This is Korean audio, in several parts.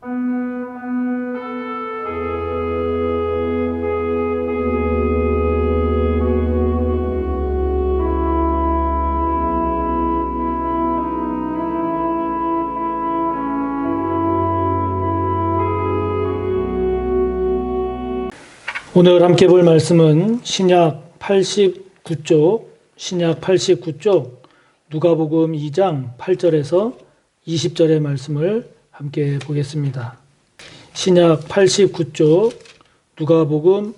오늘 함께 볼 말씀은 신약 89쪽 누가복음 2장 8절에서 20절의 말씀을 함께 보겠습니다. 신약 89쪽 누가복음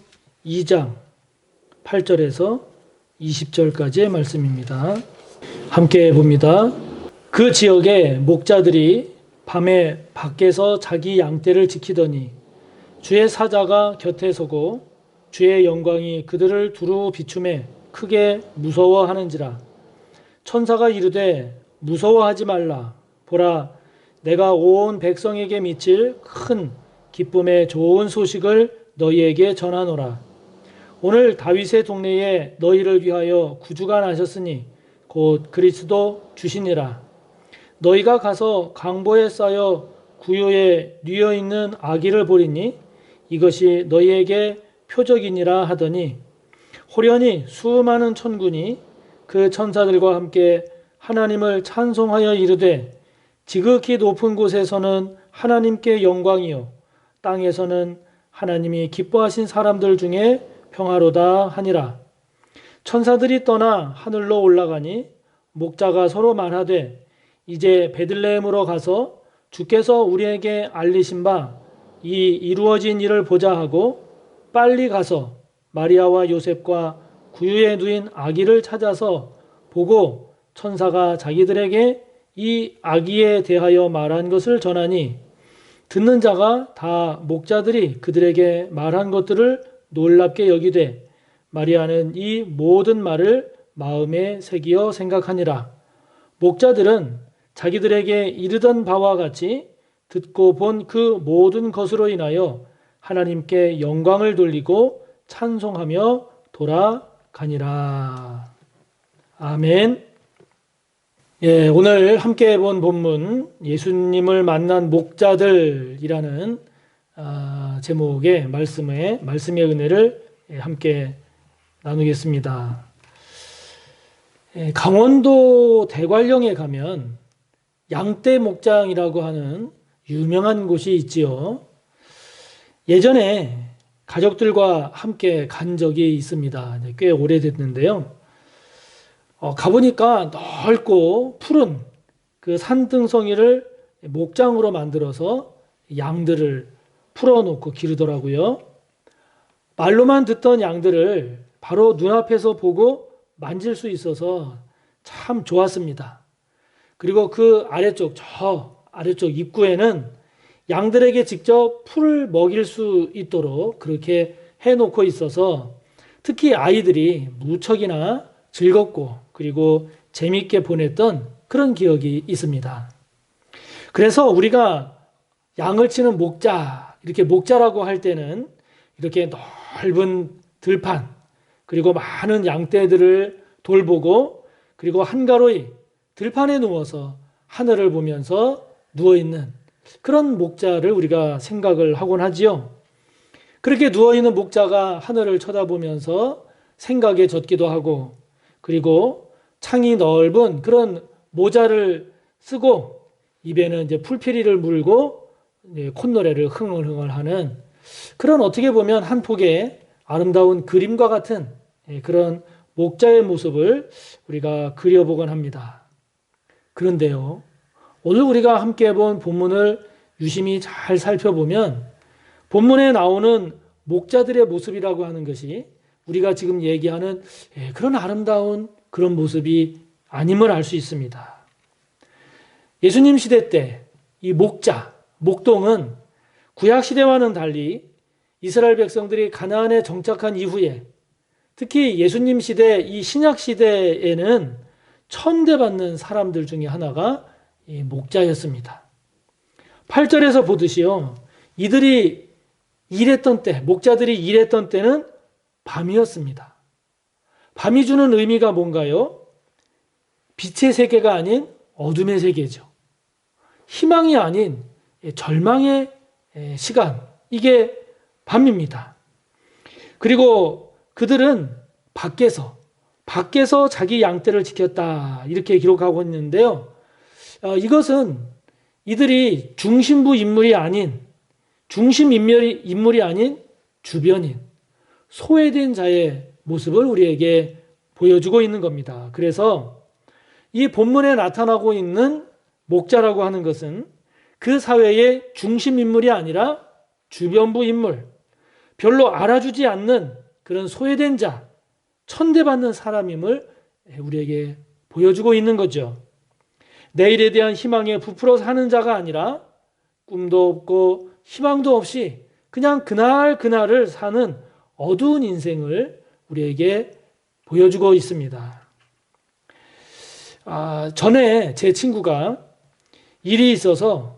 2장 8절에서 20절까지의 말씀입니다. 함께 봅니다. 그 지역의 목자들이 밤에 밖에서 자기 양떼를 지키더니 주의 사자가 곁에 서고 주의 영광이 그들을 두루 비추매 크게 무서워하는지라. 천사가 이르되 무서워하지 말라. 보라, 내가 온 백성에게 미칠 큰 기쁨의 좋은 소식을 너희에게 전하노라. 오늘 다윗의 동네에 너희를 위하여 구주가 나셨으니 곧 그리스도 주시니라. 너희가 가서 강보에 쌓여 구유에 뉘어 있는 아기를 보리니 이것이 너희에게 표적이니라 하더니 호련히 수많은 천군이 그 천사들과 함께 하나님을 찬송하여 이르되 지극히 높은 곳에서는 하나님께 영광이요 땅에서는 하나님이 기뻐하신 사람들 중에 평화로다 하니라. 천사들이 떠나 하늘로 올라가니 목자가 서로 말하되 이제 베들레헴으로 가서 주께서 우리에게 알리신 바 이 이루어진 일을 보자 하고 빨리 가서 마리아와 요셉과 구유에 누인 아기를 찾아서 보고 천사가 자기들에게 이 아기에 대하여 말한 것을 전하니 듣는 자가 다 목자들이 그들에게 말한 것들을 놀랍게 여기되 마리아는 이 모든 말을 마음에 새기어 생각하니라. 목자들은 자기들에게 이르던 바와 같이 듣고 본 그 모든 것으로 인하여 하나님께 영광을 돌리고 찬송하며 돌아가니라. 아멘. 오늘 함께 본 본문 예수님을 만난 목자들이라는 제목의 말씀의 은혜를 함께 나누겠습니다. 강원도 대관령에 가면 양떼 목장이라고 하는 유명한 곳이 있지요. 예전에 가족들과 함께 간 적이 있습니다. 꽤 오래됐는데요. 가보니까 넓고 푸른 그 산등성이를 목장으로 만들어서 양들을 풀어놓고 기르더라고요. 말로만 듣던 양들을 바로 눈앞에서 보고 만질 수 있어서 참 좋았습니다. 그리고 그 저 아래쪽 입구에는 양들에게 직접 풀을 먹일 수 있도록 그렇게 해놓고 있어서 특히 아이들이 무척이나 즐겁고 그리고 재미있게 보냈던 그런 기억이 있습니다. 그래서 우리가 양을 치는 목자, 이렇게 목자라고 할 때는 이렇게 넓은 들판, 그리고 많은 양떼들을 돌보고 그리고 한가로이 들판에 누워서 하늘을 보면서 누워있는 그런 목자를 우리가 생각을 하곤 하지요. 그렇게 누워있는 목자가 하늘을 쳐다보면서 생각에 젖기도 하고 그리고 창이 넓은 그런 모자를 쓰고 입에는 이제 풀피리를 물고 콧노래를 흥얼흥얼 하는 그런 어떻게 보면 한 폭의 아름다운 그림과 같은 그런 목자의 모습을 우리가 그려보곤 합니다. 그런데요, 오늘 우리가 함께 본 본문을 유심히 잘 살펴보면 본문에 나오는 목자들의 모습이라고 하는 것이 우리가 지금 얘기하는 그런 아름다운 그런 모습이 아님을 알 수 있습니다. 예수님 시대 때 이 목자, 목동은 구약 시대와는 달리 이스라엘 백성들이 가나안에 정착한 이후에 특히 예수님 시대, 이 신약 시대에는 천대받는 사람들 중에 하나가 이 목자였습니다. 8절에서 보듯이요, 이들이 일했던 때, 목자들이 일했던 때는 밤이었습니다. 밤이 주는 의미가 뭔가요? 빛의 세계가 아닌 어둠의 세계죠. 희망이 아닌 절망의 시간, 이게 밤입니다. 그리고 그들은 밖에서 자기 양떼를 지켰다, 이렇게 기록하고 있는데요. 이것은 이들이 중심 인물이 아닌 주변인, 소외된 자의 모습을 우리에게 보여주고 있는 겁니다. 그래서 이 본문에 나타나고 있는 목자라고 하는 것은 그 사회의 중심 인물이 아니라 주변부 인물, 별로 알아주지 않는 그런 소외된 자, 천대받는 사람임을 우리에게 보여주고 있는 거죠. 내일에 대한 희망에 부풀어 사는 자가 아니라 꿈도 없고 희망도 없이 그냥 그날을 사는 어두운 인생을 우리에게 보여주고 있습니다. 전에 제 친구가 일이 있어서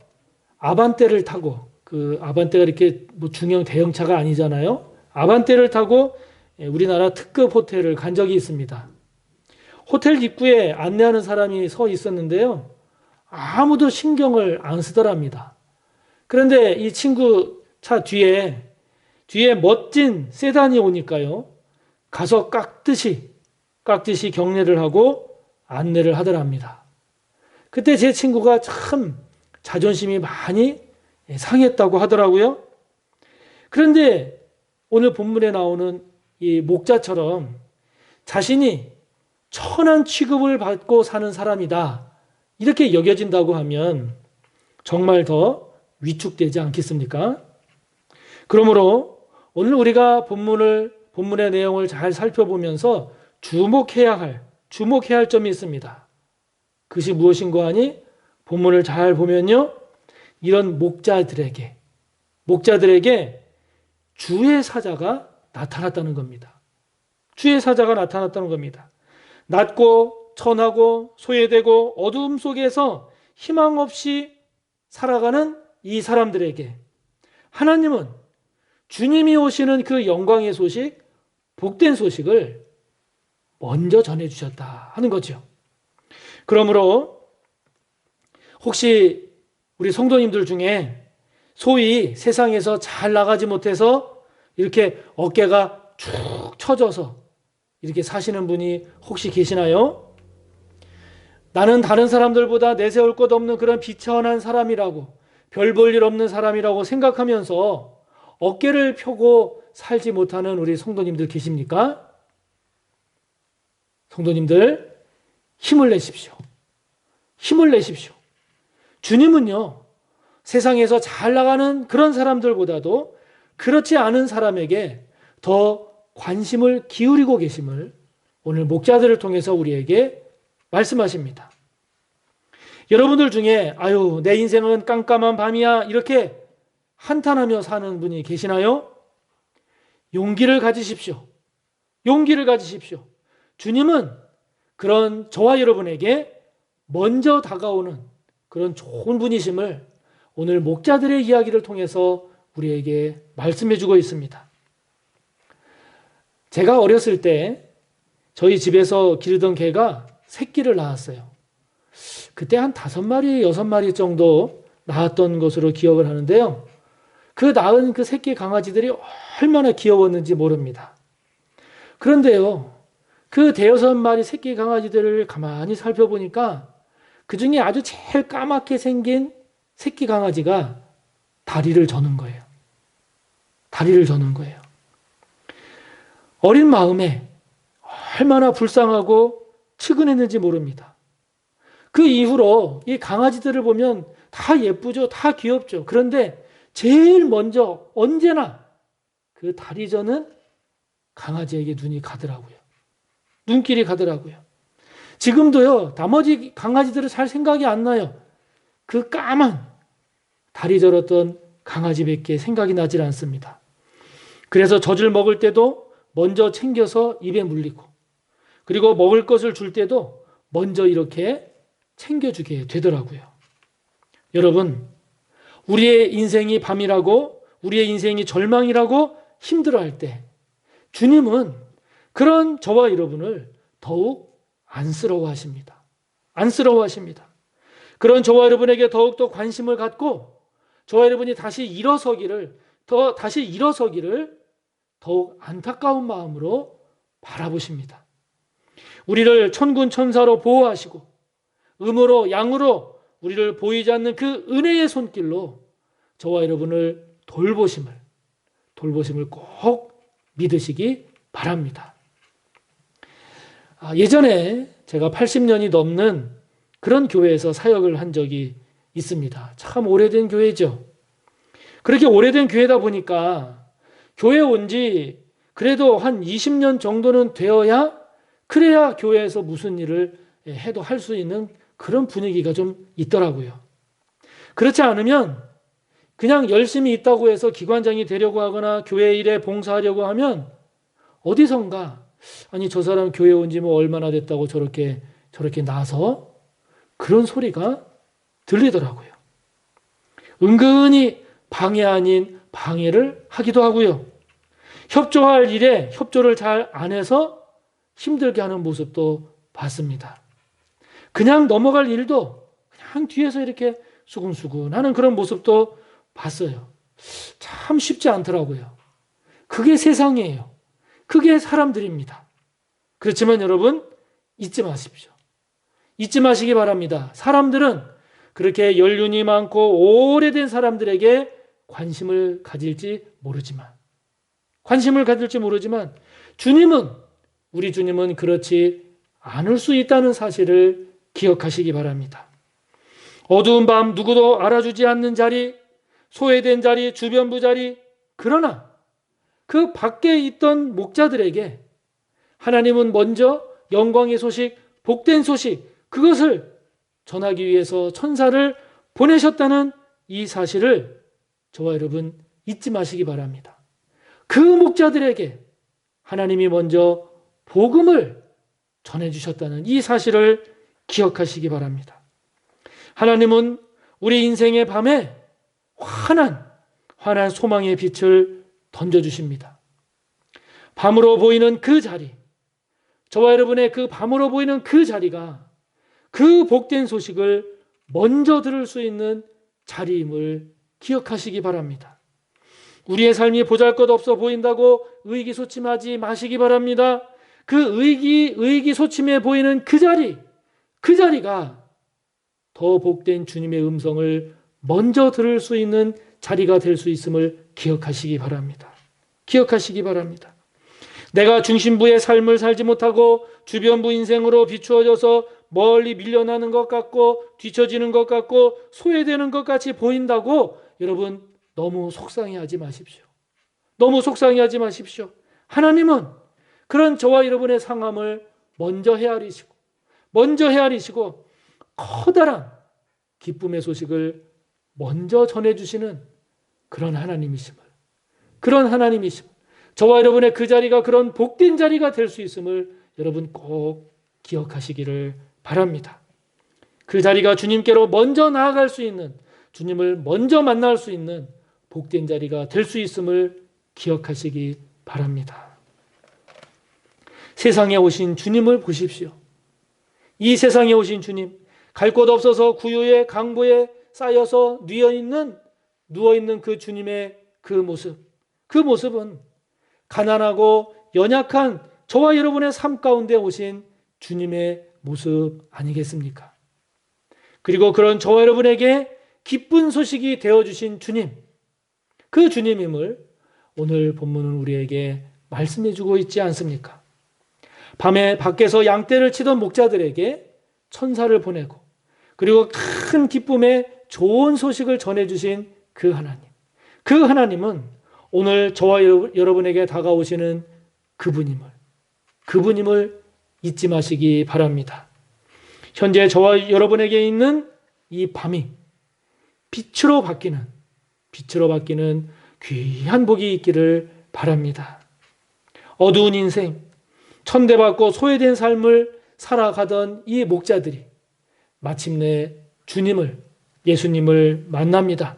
아반떼를 타고, 그 아반떼가 이렇게 뭐 중형 대형차가 아니잖아요. 아반떼를 타고 우리나라 특급 호텔을 간 적이 있습니다. 호텔 입구에 안내하는 사람이 서 있었는데요. 아무도 신경을 안 쓰더랍니다. 그런데 이 친구 차 뒤에 멋진 세단이 오니까요. 가서 깍듯이 경례를 하고 안내를 하더랍니다. 그때 제 친구가 참 자존심이 많이 상했다고 하더라고요. 그런데 오늘 본문에 나오는 이 목자처럼 자신이 천한 취급을 받고 사는 사람이다, 이렇게 여겨진다고 하면 정말 더 위축되지 않겠습니까? 그러므로 오늘 우리가 본문의 내용을 잘 살펴보면서 주목해야 할 점이 있습니다. 그것이 무엇인가 하니 본문을 잘 보면요, 이런 목자들에게 주의 사자가 나타났다는 겁니다. 주의 사자가 나타났다는 겁니다. 낮고 천하고 소외되고 어두움 속에서 희망 없이 살아가는 이 사람들에게 하나님은 주님이 오시는 그 영광의 소식, 복된 소식을 먼저 전해주셨다 하는 거죠. 그러므로 혹시 우리 성도님들 중에 소위 세상에서 잘 나가지 못해서 이렇게 어깨가 축 처져서 이렇게 사시는 분이 혹시 계시나요? 나는 다른 사람들보다 내세울 것 없는 그런 비천한 사람이라고, 별 볼 일 없는 사람이라고 생각하면서 어깨를 펴고 살지 못하는 우리 성도님들 계십니까? 성도님들, 힘을 내십시오. 주님은요, 세상에서 잘 나가는 그런 사람들보다도 그렇지 않은 사람에게 더 관심을 기울이고 계심을 오늘 목자들을 통해서 우리에게 말씀하십니다. 여러분들 중에 내 인생은 깜깜한 밤이야, 이렇게 한탄하며 사는 분이 계시나요? 용기를 가지십시오. 주님은 그런 저와 여러분에게 먼저 다가오는 그런 좋은 분이심을 오늘 목자들의 이야기를 통해서 우리에게 말씀해 주고 있습니다. 제가 어렸을 때 저희 집에서 기르던 개가 새끼를 낳았어요. 그때 한 5마리, 6마리 정도 낳았던 것으로 기억을 하는데요. 그 낳은 그 새끼 강아지들이 얼마나 귀여웠는지 모릅니다. 그런데요, 그 5마리 새끼 강아지들을 가만히 살펴보니까 그 중에 아주 제일 까맣게 생긴 새끼 강아지가 다리를 저는 거예요. 어린 마음에 얼마나 불쌍하고 측은했는지 모릅니다. 그 이후로 이 강아지들을 보면 다 예쁘죠, 다 귀엽죠. 그런데 제일 먼저 언제나 그 다리 저는 강아지에게 눈길이 가더라고요. 지금도요, 나머지 강아지들은 잘 생각이 안 나요. 그 까만 다리 저렸던 강아지밖에 생각이 나질 않습니다. 그래서 젖을 먹을 때도 먼저 챙겨서 입에 물리고, 그리고 먹을 것을 줄 때도 먼저 이렇게 챙겨주게 되더라고요. 여러분, 우리의 인생이 밤이라고, 우리의 인생이 절망이라고 힘들어할 때 주님은 그런 저와 여러분을 더욱 안쓰러워하십니다. 그런 저와 여러분에게 더욱더 관심을 갖고 저와 여러분이 다시 일어서기를 더욱 안타까운 마음으로 바라보십니다. 우리를 천군 천사로 보호하시고 음으로 양으로 우리를 보이지 않는 그 은혜의 손길로 저와 여러분을 돌보심을 꼭 믿으시기 바랍니다. 예전에 제가 80년이 넘는 그런 교회에서 사역을 한 적이 있습니다. 참 오래된 교회죠. 그렇게 오래된 교회다 보니까 교회 온 지 그래도 한 20년 정도는 그래야 교회에서 무슨 일을 해도 할 수 있는 그런 분위기가 좀 있더라고요. 그렇지 않으면 그냥 열심히 있다고 해서 기관장이 되려고 하거나 교회 일에 봉사하려고 하면 어디선가 아니 저 사람 교회 온 지 뭐 얼마나 됐다고 저렇게 나서 그런 소리가 들리더라고요. 은근히 방해 아닌 방해를 하기도 하고요. 협조할 일에 협조를 잘 안 해서 힘들게 하는 모습도 봤습니다. 그냥 넘어갈 일도 그냥 뒤에서 이렇게 수근수근 하는 그런 모습도 봤어요. 참 쉽지 않더라고요. 그게 세상이에요. 그게 사람들입니다. 그렇지만 여러분 잊지 마십시오. 잊지 마시기 바랍니다. 사람들은 그렇게 연륜이 많고 오래된 사람들에게 관심을 가질지 모르지만 우리 주님은 그렇지 않을 수 있다는 사실을 기억하시기 바랍니다. 어두운 밤 누구도 알아주지 않는 자리, 소외된 자리, 주변부 자리, 그러나 그 밖에 있던 목자들에게 하나님은 먼저 영광의 소식, 복된 소식, 그것을 전하기 위해서 천사를 보내셨다는 이 사실을 저와 여러분 잊지 마시기 바랍니다. 그 목자들에게 하나님이 먼저 복음을 전해주셨다는 이 사실을 기억하시기 바랍니다. 하나님은 우리 인생의 밤에 환한 소망의 빛을 던져주십니다. 밤으로 보이는 그 자리, 저와 여러분의 그 밤으로 보이는 그 자리가 그 복된 소식을 먼저 들을 수 있는 자리임을 기억하시기 바랍니다. 우리의 삶이 보잘것없어 보인다고 의기소침하지 마시기 바랍니다. 그 의기소침해 보이는 그 자리가 더 복된 주님의 음성을 먼저 들을 수 있는 자리가 될 수 있음을 기억하시기 바랍니다. 내가 중심부의 삶을 살지 못하고 주변부 인생으로 비추어져서 멀리 밀려나는 것 같고 뒤처지는 것 같고 소외되는 것 같이 보인다고 여러분 너무 속상해하지 마십시오. 하나님은 그런 저와 여러분의 상함을 먼저 헤아리시고 커다란 기쁨의 소식을 먼저 전해주시는 그런 하나님이심을 저와 여러분의 그 자리가 그런 복된 자리가 될 수 있음을 여러분 꼭 기억하시기를 바랍니다. 그 자리가 주님께로 먼저 나아갈 수 있는, 주님을 먼저 만날 수 있는 복된 자리가 될 수 있음을 기억하시기 바랍니다. 세상에 오신 주님을 보십시오. 이 세상에 오신 주님, 갈 곳 없어서 구유에 강보에 쌓여서 누워있는 그 주님의 그 모습은 가난하고 연약한 저와 여러분의 삶 가운데 오신 주님의 모습 아니겠습니까? 그리고 그런 저와 여러분에게 기쁜 소식이 되어주신 주님, 그 주님임을 오늘 본문은 우리에게 말씀해주고 있지 않습니까? 밤에 밖에서 양떼를 치던 목자들에게 천사를 보내고 그리고 큰 기쁨의 좋은 소식을 전해주신 그 하나님은 오늘 저와 여러분에게 다가오시는 그분임을 잊지 마시기 바랍니다. 현재 저와 여러분에게 있는 이 밤이 빛으로 바뀌는 귀한 복이 있기를 바랍니다. 어두운 인생, 천대받고 소외된 삶을 살아가던 이 목자들이 마침내 예수님을 만납니다.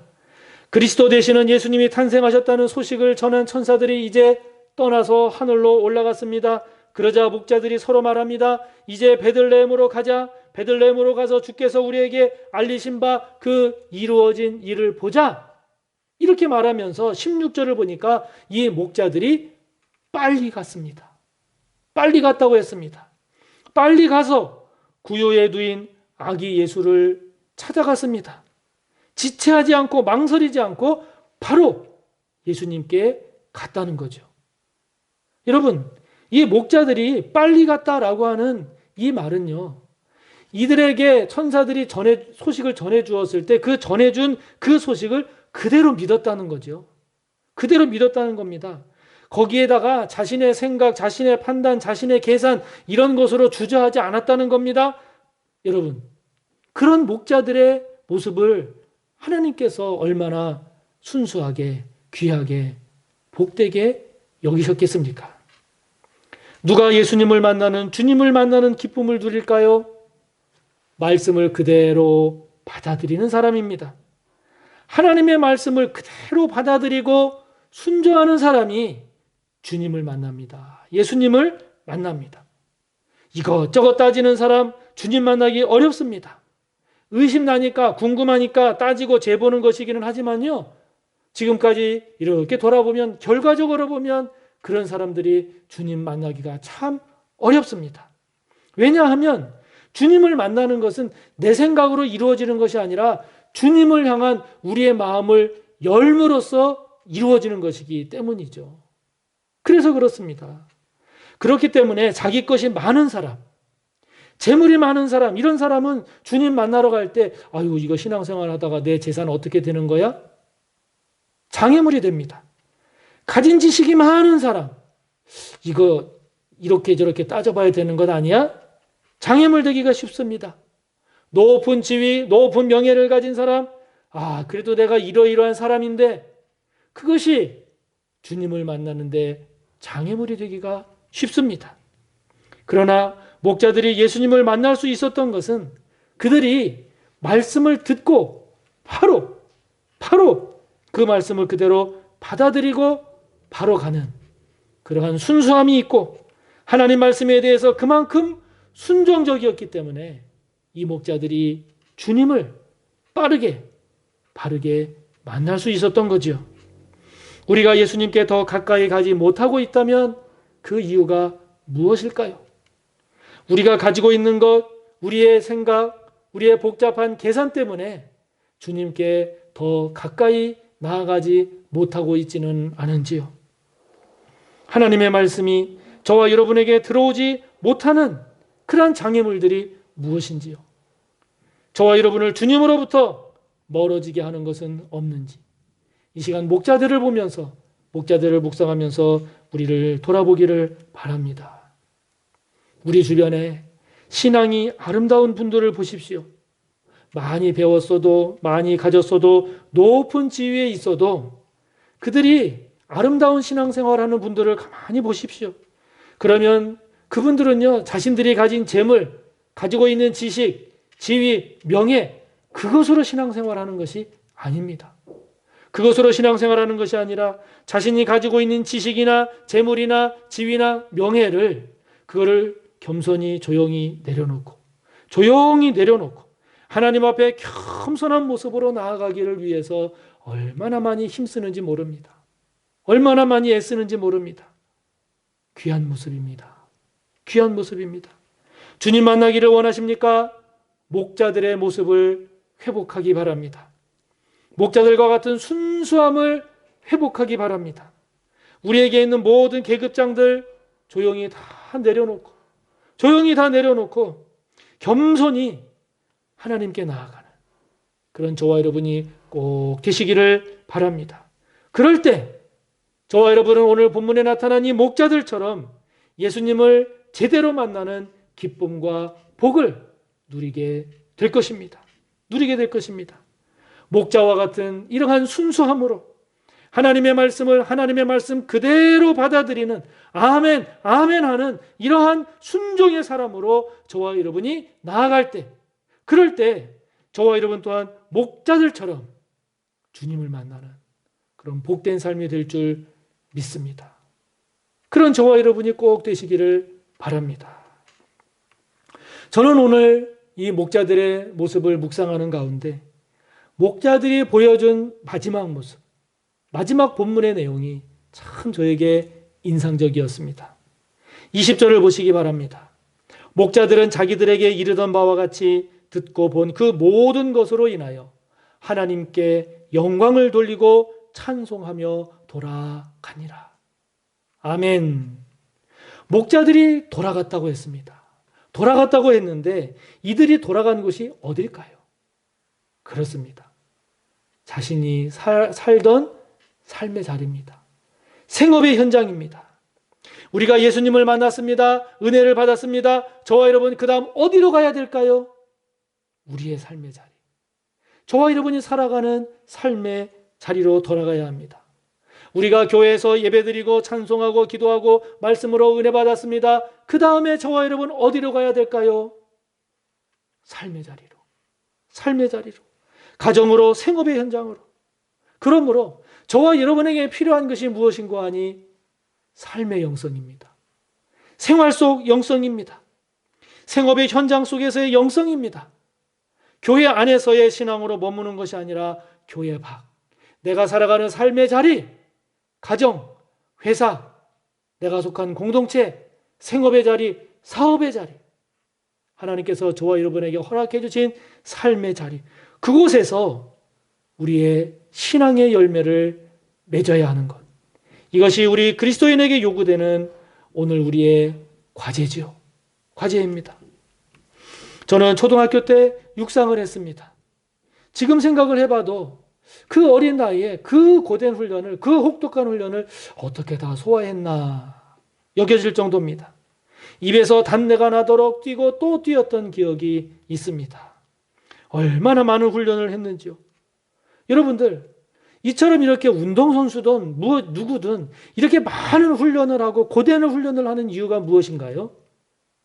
그리스도 되시는 예수님이 탄생하셨다는 소식을 전한 천사들이 이제 떠나서 하늘로 올라갔습니다. 그러자 목자들이 서로 말합니다. 이제 베들레헴으로 가자. 베들레헴으로 가서 주께서 우리에게 알리신 바 그 이루어진 일을 보자. 이렇게 말하면서 16절을 보니까 이 목자들이 빨리 갔습니다. 빨리 갔다고 했습니다. 빨리 가서 구요에 두인 아기 예수를 찾아갔습니다. 지체하지 않고 망설이지 않고 바로 예수님께 갔다는 거죠. 여러분, 이 목자들이 빨리 갔다라고 하는 이 말은요, 이들에게 천사들이 소식을 전해 주었을 때 그 전해준 그 소식을 그대로 믿었다는 거죠. 그대로 믿었다는 겁니다. 거기에다가 자신의 생각, 자신의 판단, 자신의 계산 이런 것으로 주저하지 않았다는 겁니다. 여러분, 그런 목자들의 모습을 하나님께서 얼마나 순수하게, 귀하게, 복되게 여기셨겠습니까? 누가 예수님을 만나는, 주님을 만나는 기쁨을 누릴까요? 말씀을 그대로 받아들이는 사람입니다. 하나님의 말씀을 그대로 받아들이고 순종하는 사람이 주님을 만납니다. 예수님을 만납니다. 이것저것 따지는 사람 주님 만나기 어렵습니다. 의심나니까 궁금하니까 따지고 재보는 것이기는 하지만요. 지금까지 이렇게 돌아보면 결과적으로 보면 그런 사람들이 주님 만나기가 참 어렵습니다. 왜냐하면 주님을 만나는 것은 내 생각으로 이루어지는 것이 아니라 주님을 향한 우리의 마음을 열므로써 이루어지는 것이기 때문이죠. 그래서 그렇습니다. 그렇기 때문에 자기 것이 많은 사람, 재물이 많은 사람, 이런 사람은 주님 만나러 갈 때 아유 이거 신앙생활 하다가 내 재산 어떻게 되는 거야? 장애물이 됩니다. 가진 지식이 많은 사람, 이거 이렇게 저렇게 따져봐야 되는 것 아니야? 장애물 되기가 쉽습니다. 높은 지위, 높은 명예를 가진 사람, 그래도 내가 이러이러한 사람인데 그것이 주님을 만나는데 장애물이 되기가 쉽습니다. 그러나 목자들이 예수님을 만날 수 있었던 것은 그들이 말씀을 듣고 바로 그 말씀을 그대로 받아들이고 바로 가는 그러한 순수함이 있고 하나님 말씀에 대해서 그만큼 순종적이었기 때문에 이 목자들이 주님을 빠르게 바르게 만날 수 있었던 거죠. 우리가 예수님께 더 가까이 가지 못하고 있다면 그 이유가 무엇일까요? 우리가 가지고 있는 것, 우리의 생각, 우리의 복잡한 계산 때문에 주님께 더 가까이 나아가지 못하고 있지는 않은지요. 하나님의 말씀이 저와 여러분에게 들어오지 못하는 그러한 장애물들이 무엇인지요. 저와 여러분을 주님으로부터 멀어지게 하는 것은 없는지 이 시간 목자들을 보면서 목자들을 묵상하면서 우리를 돌아보기를 바랍니다. 우리 주변에 신앙이 아름다운 분들을 보십시오. 많이 배웠어도 많이 가졌어도 높은 지위에 있어도 그들이 아름다운 신앙생활하는 분들을 가만히 보십시오. 그러면 그분들은요 자신들이 가진 재물, 가지고 있는 지식, 지위, 명예 그것으로 신앙생활하는 것이 아닙니다. 그것으로 신앙생활하는 것이 아니라 자신이 가지고 있는 지식이나 재물이나 지위나 명예를 그거를 겸손히 조용히 내려놓고 하나님 앞에 겸손한 모습으로 나아가기를 위해서 얼마나 많이 힘쓰는지 모릅니다. 얼마나 많이 애쓰는지 모릅니다. 귀한 모습입니다. 귀한 모습입니다. 주님 만나기를 원하십니까? 목자들의 모습을 회복하기 바랍니다. 목자들과 같은 순수함을 회복하기 바랍니다. 우리에게 있는 모든 계급장들 조용히 다 내려놓고 겸손히 하나님께 나아가는 그런 저와 여러분이 꼭 되시기를 바랍니다. 그럴 때 저와 여러분은 오늘 본문에 나타난 이 목자들처럼 예수님을 제대로 만나는 기쁨과 복을 누리게 될 것입니다. 목자와 같은 이러한 순수함으로 하나님의 말씀 그대로 받아들이는 아멘 하는 이러한 순종의 사람으로 저와 여러분이 나아갈 때 그럴 때 저와 여러분 또한 목자들처럼 주님을 만나는 그런 복된 삶이 될 줄 믿습니다. 그런 저와 여러분이 꼭 되시기를 바랍니다. 저는 오늘 이 목자들의 모습을 묵상하는 가운데 목자들이 보여준 마지막 모습, 마지막 본문의 내용이 참 저에게 인상적이었습니다. 20절을 보시기 바랍니다. 목자들은 자기들에게 이르던 바와 같이 듣고 본 그 모든 것으로 인하여 하나님께 영광을 돌리고 찬송하며 돌아가니라. 아멘. 목자들이 돌아갔다고 했습니다. 돌아갔다고 했는데 이들이 돌아간 곳이 어딜까요? 그렇습니다. 자신이 살던 삶의 자리입니다. 생업의 현장입니다. 우리가 예수님을 만났습니다. 은혜를 받았습니다. 저와 여러분 그 다음 어디로 가야 될까요? 우리의 삶의 자리. 저와 여러분이 살아가는 삶의 자리로 돌아가야 합니다. 우리가 교회에서 예배드리고 찬송하고 기도하고 말씀으로 은혜 받았습니다. 그 다음에 저와 여러분 어디로 가야 될까요? 삶의 자리로. 삶의 자리로. 가정으로, 생업의 현장으로. 그러므로 저와 여러분에게 필요한 것이 무엇인고 하니 삶의 영성입니다. 생활 속 영성입니다. 생업의 현장 속에서의 영성입니다. 교회 안에서의 신앙으로 머무는 것이 아니라 교회 밖, 내가 살아가는 삶의 자리, 가정, 회사, 내가 속한 공동체, 생업의 자리, 사업의 자리, 하나님께서 저와 여러분에게 허락해 주신 삶의 자리, 그곳에서 우리의 신앙의 열매를 맺어야 하는 것, 이것이 우리 그리스도인에게 요구되는 오늘 우리의 과제죠. 과제입니다. 저는 초등학교 때 육상을 했습니다. 지금 생각을 해봐도 그 어린 나이에 그 고된 훈련을, 그 혹독한 훈련을 어떻게 다 소화했나 여겨질 정도입니다. 입에서 단내가 나도록 뛰고 또 뛰었던 기억이 있습니다. 얼마나 많은 훈련을 했는지요. 여러분들, 이처럼 이렇게 운동선수든 누구든 이렇게 많은 훈련을 하고 고된 훈련을 하는 이유가 무엇인가요?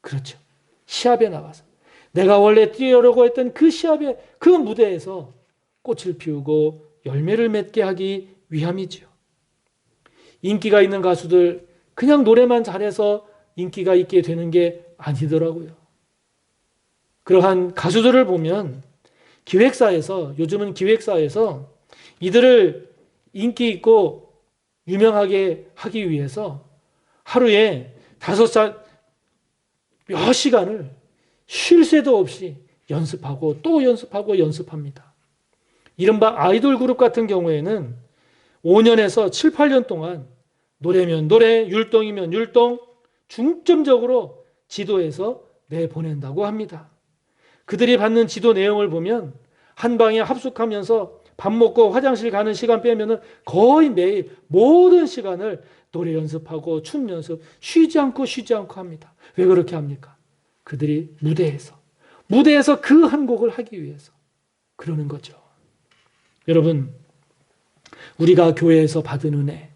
그렇죠. 시합에 나가서 내가 원래 뛰려고 했던 그 시합에, 그 무대에서 꽃을 피우고 열매를 맺게 하기 위함이지요. 인기가 있는 가수들 그냥 노래만 잘해서 인기가 있게 되는 게 아니더라고요. 그러한 가수들을 보면 기획사에서, 요즘은 기획사에서 이들을 인기 있고 유명하게 하기 위해서 하루에 몇 시간을 쉴 새도 없이 연습하고 또 연습하고 연습합니다. 이른바 아이돌 그룹 같은 경우에는 5년에서 7, 8년 동안 노래면 노래, 율동이면 율동, 중점적으로 지도해서 내보낸다고 합니다. 그들이 받는 지도 내용을 보면 한 방에 합숙하면서 밥 먹고 화장실 가는 시간 빼면은 거의 매일 모든 시간을 노래 연습하고 춤 연습 쉬지 않고 합니다. 왜 그렇게 합니까? 그들이 무대에서 그 한 곡을 하기 위해서 그러는 거죠. 여러분, 우리가 교회에서 받은 은혜,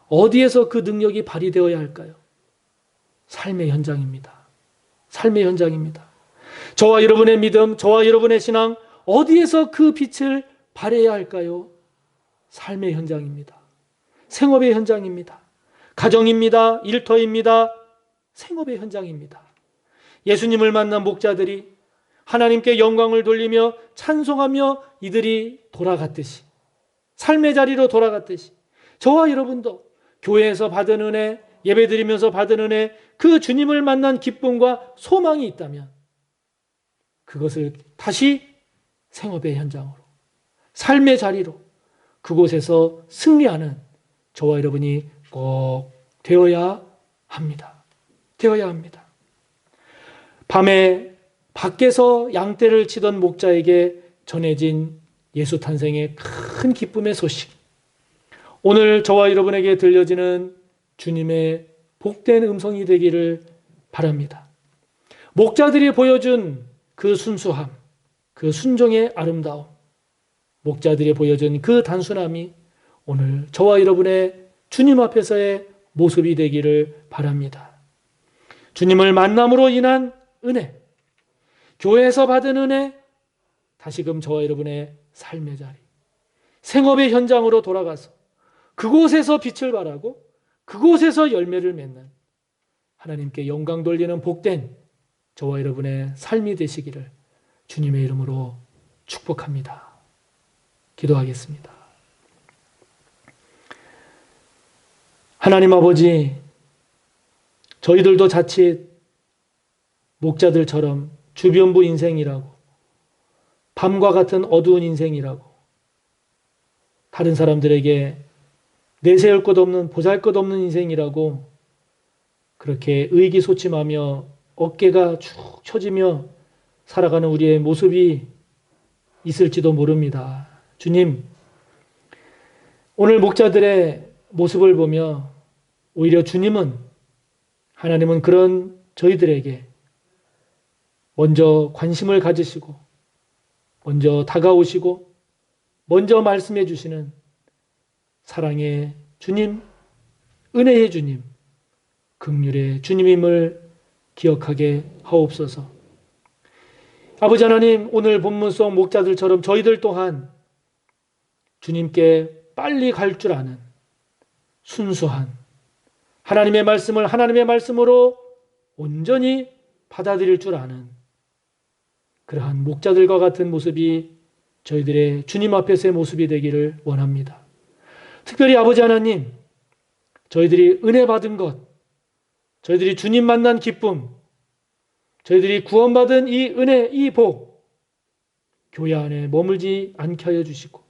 어디에서 그 능력이 발휘되어야 할까요? 삶의 현장입니다. 삶의 현장입니다. 저와 여러분의 믿음, 저와 여러분의 신앙, 어디에서 그 빛을 발해야 할까요? 삶의 현장입니다. 생업의 현장입니다. 가정입니다. 일터입니다. 생업의 현장입니다. 예수님을 만난 목자들이 하나님께 영광을 돌리며 찬송하며 이들이 돌아갔듯이, 삶의 자리로 돌아갔듯이 저와 여러분도 교회에서 받은 은혜, 예배드리면서 받은 은혜, 그 주님을 만난 기쁨과 소망이 있다면 그것을 다시 생업의 현장으로, 삶의 자리로, 그곳에서 승리하는 저와 여러분이 꼭 되어야 합니다. 되어야 합니다. 밤에 밖에서 양떼를 치던 목자에게 전해진 예수 탄생의 큰 기쁨의 소식. 오늘 저와 여러분에게 들려지는 주님의 복된 음성이 되기를 바랍니다. 목자들이 보여준 그 순수함, 그 순종의 아름다움, 목자들이 보여준 그 단순함이 오늘 저와 여러분의 주님 앞에서의 모습이 되기를 바랍니다. 주님을 만남으로 인한 은혜, 교회에서 받은 은혜, 다시금 저와 여러분의 삶의 자리, 생업의 현장으로 돌아가서 그곳에서 빛을 발하고 그곳에서 열매를 맺는 하나님께 영광 돌리는 복된 저와 여러분의 삶이 되시기를 주님의 이름으로 축복합니다. 기도하겠습니다. 하나님 아버지, 저희들도 자칫 목자들처럼 주변부 인생이라고, 밤과 같은 어두운 인생이라고, 다른 사람들에게 내세울 것 없는, 보잘것없는 인생이라고 그렇게 의기소침하며 어깨가 축 처지며 살아가는 우리의 모습이 있을지도 모릅니다. 주님, 오늘 목자들의 모습을 보며 오히려 주님은, 하나님은 그런 저희들에게 먼저 관심을 가지시고 먼저 다가오시고 먼저 말씀해 주시는 사랑의 주님, 은혜의 주님, 긍휼의 주님임을 기억하게 하옵소서. 아버지 하나님, 오늘 본문 속 목자들처럼 저희들 또한 주님께 빨리 갈 줄 아는 순수한 하나님의 말씀을 하나님의 말씀으로 온전히 받아들일 줄 아는 그러한 목자들과 같은 모습이 저희들의 주님 앞에서의 모습이 되기를 원합니다. 특별히 아버지 하나님, 저희들이 은혜 받은 것, 저희들이 주님 만난 기쁨, 저희들이 구원받은 이 은혜, 이 복, 교회 안에 머물지 않게 하여 주시고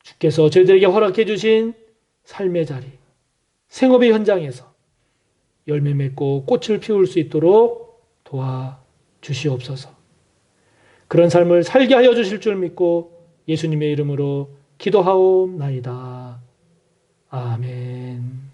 주께서 저희들에게 허락해 주신 삶의 자리, 생업의 현장에서 열매 맺고 꽃을 피울 수 있도록 도와주시옵소서. 그런 삶을 살게 하여 주실 줄 믿고 예수님의 이름으로 기도하옵나이다. 아멘.